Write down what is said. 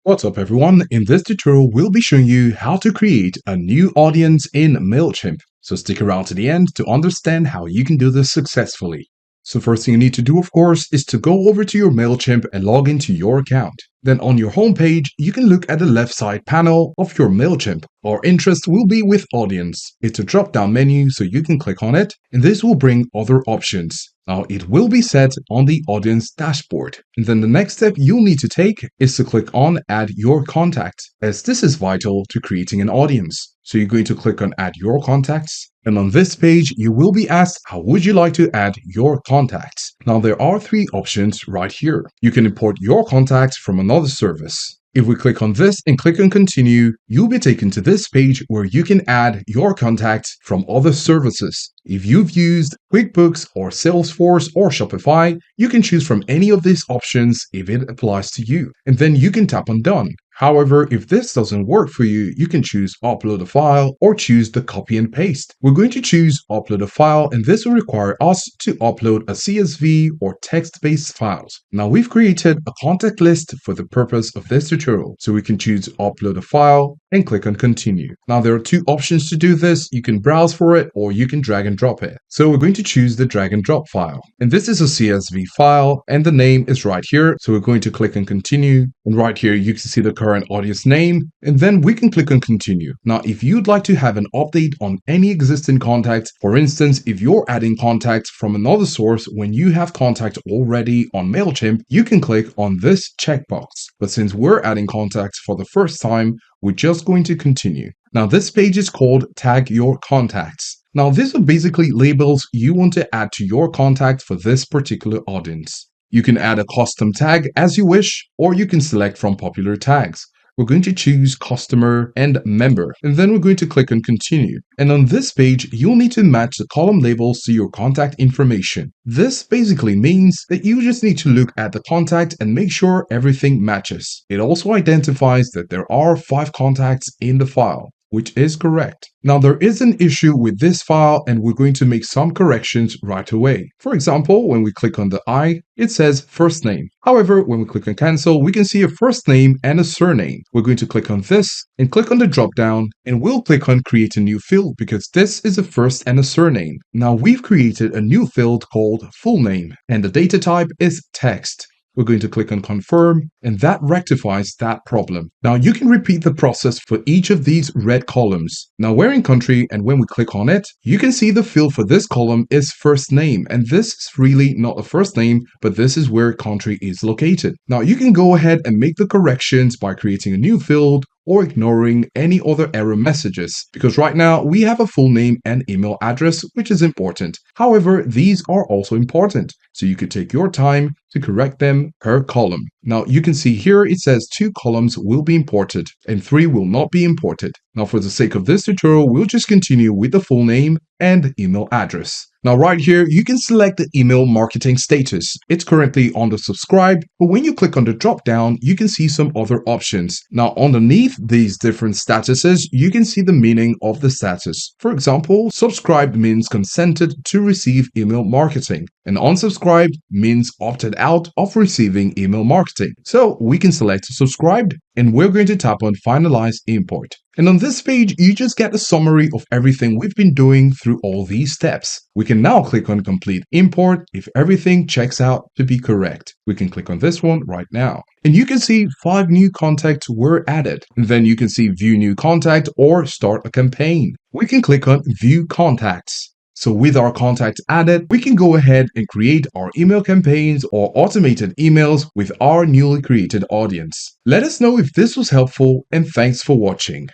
What's up everyone, in this tutorial we'll be showing you how to create a new audience in MailChimp. So stick around to the end to understand how you can do this successfully. So first thing you need to do of course is to go over to your MailChimp and log into your account. Then on your homepage, you can look at the left side panel of your MailChimp. Our interest will be with audience. It's a drop down menu so you can click on it and this will bring other options. Now it will be set on the audience dashboard. And then the next step you'll need to take is to click on add your contact, as this is vital to creating an audience. So you're going to click on add your contacts. And on this page, you will be asked, how would you like to add your contacts? Now there are three options right here. You can import your contacts from another service. If we click on this and click on continue, you'll be taken to this page where you can add your contacts from other services. If you've used QuickBooks or Salesforce or Shopify, you can choose from any of these options if it applies to you. And then you can tap on done. However, if this doesn't work for you, you can choose upload a file or choose the copy and paste. We're going to choose upload a file and this will require us to upload a CSV or text-based files. Now we've created a contact list for the purpose of this tutorial. So we can choose upload a file and click on continue. Now there are two options to do this. You can browse for it or you can drag and drop it. So we're going to choose the drag and drop file. And this is a CSV file and the name is right here. So we're going to click on continue. And right here you can see the current audience name, and then we can click on continue. Now, if you'd like to have an update on any existing contacts, for instance, if you're adding contacts from another source when you have contact already on MailChimp, you can click on this checkbox. But since we're adding contacts for the first time, we're just going to continue. Now, this page is called Tag Your Contacts. Now, these are basically labels you want to add to your contact for this particular audience. You can add a custom tag as you wish, or you can select from popular tags. We're going to choose customer and member, and then we're going to click on continue. And on this page, you'll need to match the column labels to your contact information. This basically means that you just need to look at the contact and make sure everything matches. It also identifies that there are 5 contacts in the file, which is correct. Now there is an issue with this file and we're going to make some corrections right away. For example, when we click on the I, it says first name. However, when we click on cancel, we can see a first name and a surname. We're going to click on this and click on the drop down and we'll click on create a new field because this is a first and a surname. Now we've created a new field called full name and the data type is text. We're going to click on confirm and that rectifies that problem. Now you can repeat the process for each of these red columns. Now we're in country and when we click on it, you can see the field for this column is first name and this is really not a first name, but this is where country is located. Now you can go ahead and make the corrections by creating a new field or ignoring any other error messages, because right now we have a full name and email address, which is important. However, these are also important, so you could take your time to correct them per column. Now you can see here it says 2 columns will be imported and 3 will not be imported. Now for the sake of this tutorial, we'll just continue with the full name and email address. Now right here, you can select the email marketing status. It's currently under subscribed, but when you click on the drop down, you can see some other options. Now underneath these different statuses, you can see the meaning of the status. For example, subscribed means consented to receive email marketing, and unsubscribed means opted out of receiving email marketing. So we can select subscribed and we're going to tap on finalize import. And on this page, you just get a summary of everything we've been doing through all these steps. We can now click on complete import if everything checks out to be correct. We can click on this one right now. And you can see 5 new contacts were added. And then you can see view new contact or start a campaign. We can click on view contacts. So with our contacts added, we can go ahead and create our email campaigns or automated emails with our newly created audience. Let us know if this was helpful and thanks for watching.